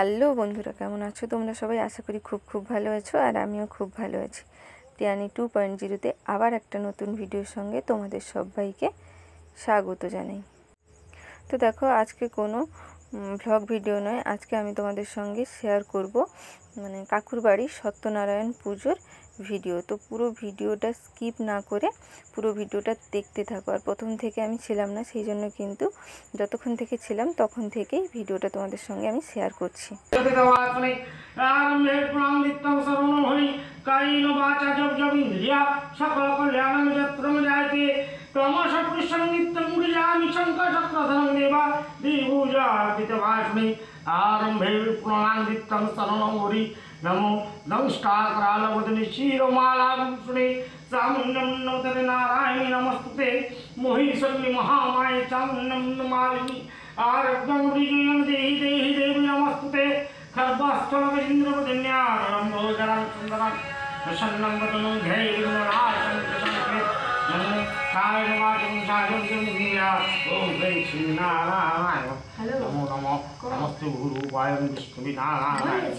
Hello বন্ধুরা, কেমন আছো তোমরা সবাই? আশা করি খুব খুব ভালো আছো, আর আমিও খুব ভালো আছি। টিয়ানি 2.0-তে আবার একটা নতুন ভিডিওর সঙ্গে তোমাদের সবাইকে স্বাগত জানাই। তো দেখো, আজকে কোনো ভ্লগ ভিডিও নয়, আজকে আমি তোমাদের সঙ্গে শেয়ার করব কাকুর বাড়ির সত্যনারায়ণ পুজোর ভিডিও। তো পুরো ভিডিওটা স্কিপ না করে পুরো ভিডিওটা দেখতে থাকো। আর প্রথম থেকে আমি ছিলাম না, সেই জন্য কিন্তু যতক্ষণ থেকে ছিলাম তখন থেকেই ভিডিওটা তোমাদের সঙ্গে আমি শেয়ার করছি। नमो नमस्कारालवदने क्षीरमालाभूषणे चामुण्डमुन्नोदरे नारायणी नमस्तुते मोहिनीशल्नि महामाये चामुण्डमुन्नमालिनी आरब्धं विजयं देहि देहि देवी नमस्तुते खर्वास्थलगजेन्द्रवदन्यां भोजनं सुन्दरं प्रसन्नं वदनं ध्यैर्गुणनाशं प्रसन्ने नमो कायवाचं सागरं नीया ओम जय श्री नारायण नमो नमो नमस्ते गुरुवाय विष्णुविनारायण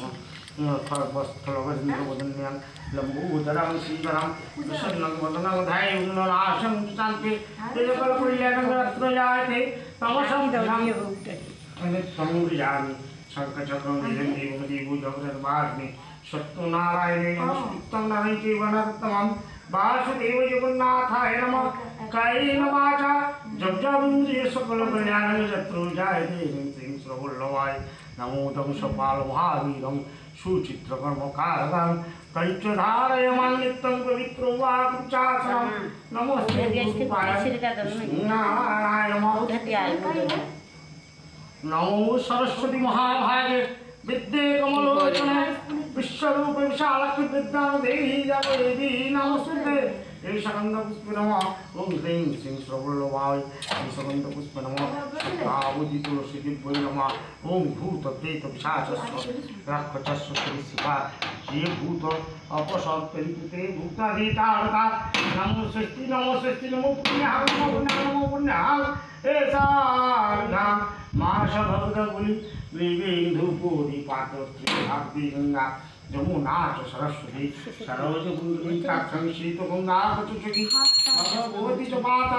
सर्वस्थलगजेन्द्रवदन्यां लम्बोदरं सुन्दरं प्रसन्नं वदनं ध्यैर्गुणनाशं शान्ति तेजकल्पकल्याणं रत्नजायते तमसं तमुर्यामि शङ्खचक्रं देवदेवो जगदर्वाग्नि सत्यनारायणे नमस्कृतं नारायणे वनरत्नमं वासुदेव जगन्नाथाय नमः कायेन वाचा जगजाविन्द्रिय सकलकल्याणं यत्र जायते श्रीं श्रवल्लभाय नमो तं सपालमहावीरं सुचित्रकर्मकारकं कञ्चधारयमां नित्यं पवित्रं वाकुचासनं नमस्ते नमो सरस्वती महाभागे विद्ये कमलोचने विश्वरूप विशालक्ष्मी विद्यां देहि देवी नमस्ते ईशकन्दपुष्पे नमः ओं ह्रीं श्रीं श्रवल्लभाय ईशकन्दपुष्पे नमः तावती तुलसी दिव्यै नमः ओं भूतप्रेत पिशाचस्य राक्षसस्य त्रिशिखा ये भूत अपसर्परिते भूताधितारता नमो स्वस्ति नमो पुण्याः नमो पुण्याः एषा माश भगवती विवेन्दुपुरी पात्रत्री गंगा जमुना च सरस्वती सरोजगुंडी काक्षं शीतगंगा कचुचुकी भगवती च माता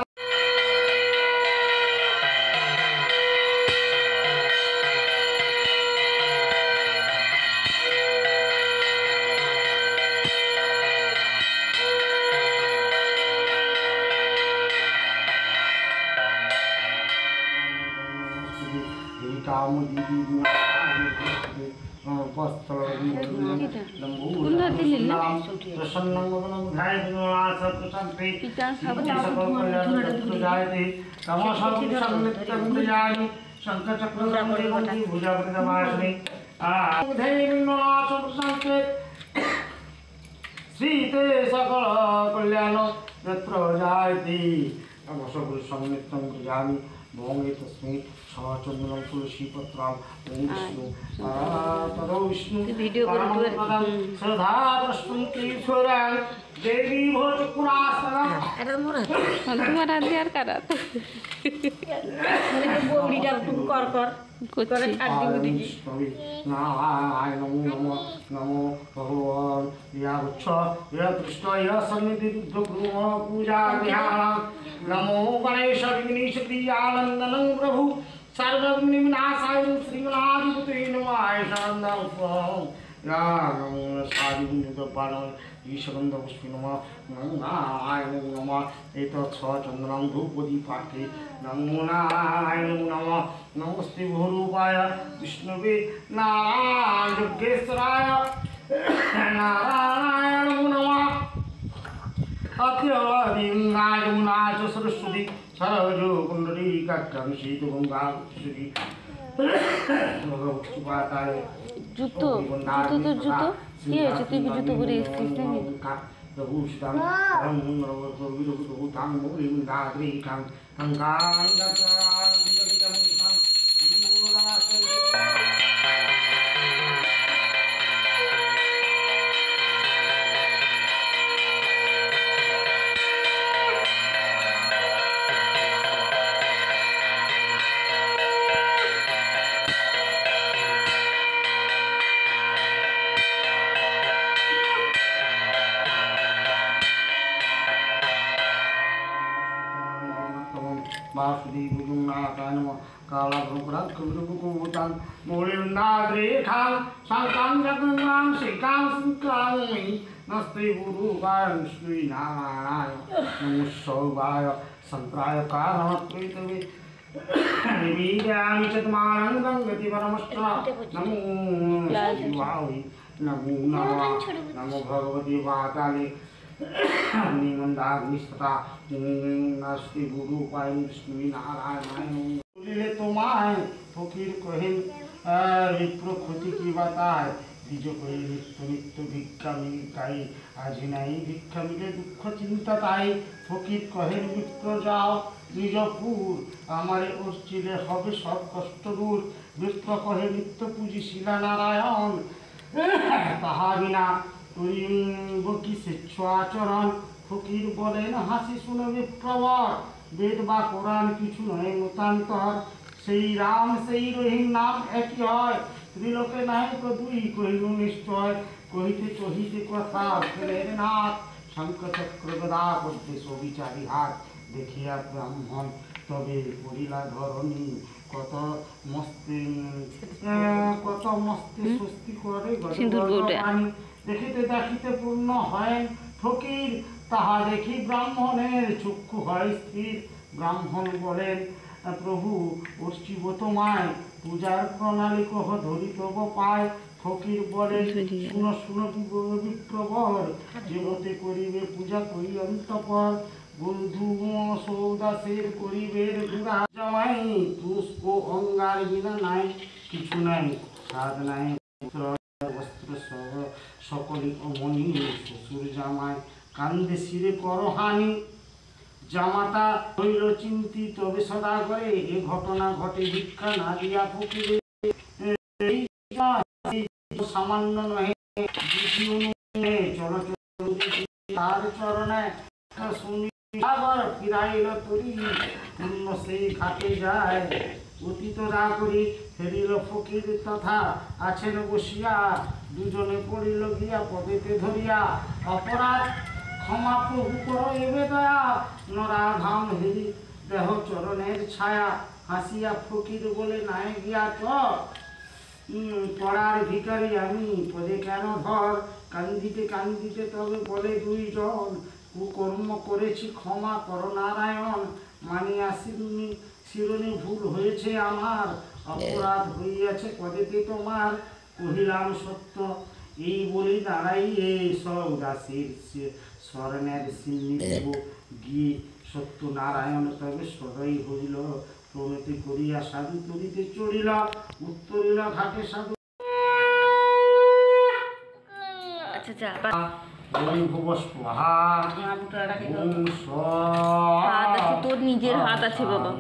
सीते सकल कल्याण यत्र जायते नमस्ते संनित्यं जामि भोंगे तस्मै सहचंद्रं तुलसीपत्रं ओम विष्णु तदो विष्णु परमपदं सदा प्रस्तुतीश्वरं देवी भोजपुरासनं এটা মোরা তোমার আদি আর কারাত মানে বউড়িটা তুমি কর করে কাটি দিবি नारायण नमो नमो भगवान या उच्च या कृष्ण या सन्निधि दुर्गुण पूजा ध्यान नमो गणेश विघ्नेश्वरी आनंदनं प्रभु सर्वविघ्न विनाशाय श्रीगणाधिपते नमः शानंदं या नमो साधिगुण्यपान ईशगंध पुष्पे नमः नारायण नमः एतत् चंद्रं धूपदीपाठे नमो नारायण नमः नमस्ते भूरूपाय विष्णुवे नारायण योगेश्वराय नारायण नमः अत्यवधिंगाय मुनाच सरस्वती सरजो कुंडली काक्षं शीतगंगा श्री भगवती माताय জুতো জুতো তো জুতো কি হয়েছে? তুই কি জুতো পরে এসেছিস নাকি? प्रभु श्याम परम नरवतो विरुतो तांग मोहि गाद्री कांग अंगां गतां दिगदिगं कांग मूलासं वासुदेव नारायण नमः काला भूपराग कविरुकुकुतां मोलिन्दाद्रेखां शान्तां जगन्नां श्रीकां संक्रामि नस्ते गुरुवाय श्रीनारायणाय नमः संत्राय कारणप्रीतवे निवेदयामि च तमानन्दं गतिपरमष्टा नमो शिवाय नमो नमः नमो भगवते वाताले निमंदाग्निस्तथा नस्ते गुरुपाय श्रीनारायणाय बोलिले তোমায় ফকির কহেন বিপ্র ক্ষতি কি বাতায় দ্বিজ কহে নিত্য নিত্য ভিক্ষা মিলতাই আজি নাই ভিক্ষা মিলে দুঃখ চিন্তা তাই ফকির কহেন বিপ্র যাও নিজপুর আমারে অর্চিলে হবে সব কষ্ট দূর বিপ্র কহে নিত্য পূজি শিলা নারায়ণ তাহা বিনা করিব কি স্বেচ্ছ আচরণ ফকির বলেন হাসি শুনে বিপ্রবর বেদ বা কোরআন কিছু নয় মতান্তর সেই রাম সেই রহিম নাম একই হয় ত্রিলোকে নায়ক দুই কহিল নিশ্চয় কহিতে চহিতে কথা ফেলের নাথ শঙ্খ চক্র গদা পদ্মে সবিচারী হাত দেখিয়া ব্রাহ্মণ তবে করিলা ধরণী কত মস্তি স্বস্তি করে গজবাণী দেখিতে দেখিতে পূর্ণ হয় ফকির তাহা দেখি ব্রাহ্মণের চক্ষু হয় স্থির ব্রাহ্মণ বলেন প্রভু অর্চিব তোমায় পূজার প্রণালী কহ ধরিতব পায় ফকির বলে শুনো শুনো বিপ্রবর যে মতে করিবে পূজা করি অন্তপর বন্ধু সৌদাসের করিবের গুড়া জামাই পুষ্প অঙ্গার বিনা নাই কিছু নাই সাধ নাই বস্ত্র সকলি অমনি শ্বশুর জামাই কান্দে শিরে করহানি জামাতা হইল চিন্তিত তবে সদা করে এ ঘটনা ঘটে ভিক্ষা না দিয়া ফকিরে সামান্য নহে চল তার চরণে শুনি আবার ফিরাইল তরি পূর্ণ সেই ঘাটে যায় অতীত না করি ফেরিল ফকির তথা আছেন বসিয়া দুজনে পড়িল গিয়া পদেতে ধরিয়া অপরাধ ক্ষমা প্রভু কর এবে দয়া নরাধাম হেরি দেহ চরণের ছায়া হাসিয়া ফকির বলে নাই গিয়া চ পড়ার ভিখারি আমি পদে কেন ধর কান্দিতে কান্দিতে তবে বলে দুইজন কুকর্ম করেছি ক্ষমা কর নারায়ণ মানিয়া শিরোনি ভুল হয়েছে আমার অপরাধ হইয়াছে পদেতে তোমার কহিলাম সত্য এই বলি দাঁড়াই সব দাসের স্মরণের সিন্নি দেব গিয়ে সত্য নারায়ণ তবে সদয় হইল প্রণতি করিয়া সাধু তরিতে চড়িল উত্তরিল ঘাটে সাধু তোর নিজের হাত আছে বাবা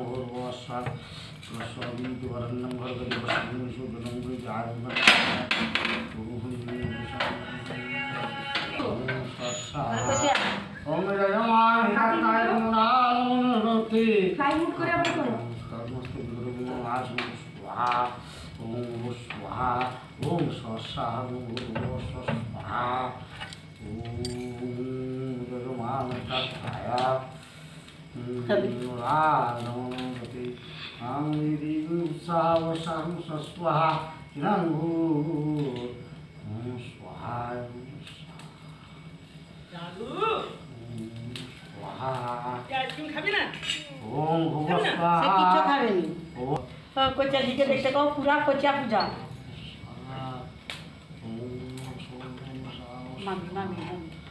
দেখতে কও পুরা কচা পূজা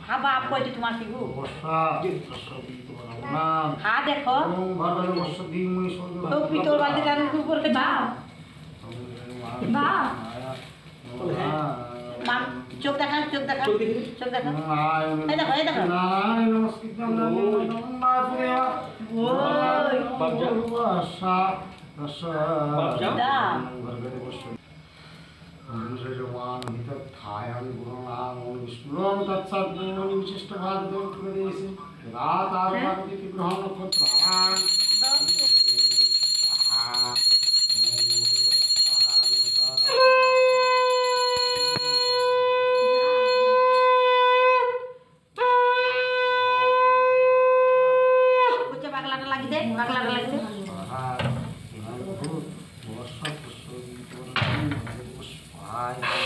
হ্যাঁ বাপ কইতে তোমার কি গো হ্যাঁ দেখো তো পিতল বালতি রান্না উপর কে বাপ বাপ মাম চোখ দেখা চোখ দেখা চোখ দেখা এই দেখো এই দেখো গ্রহণ নক্ষত্র পাগলাটা লাগি দে পাগলাটা লাগি দে হায়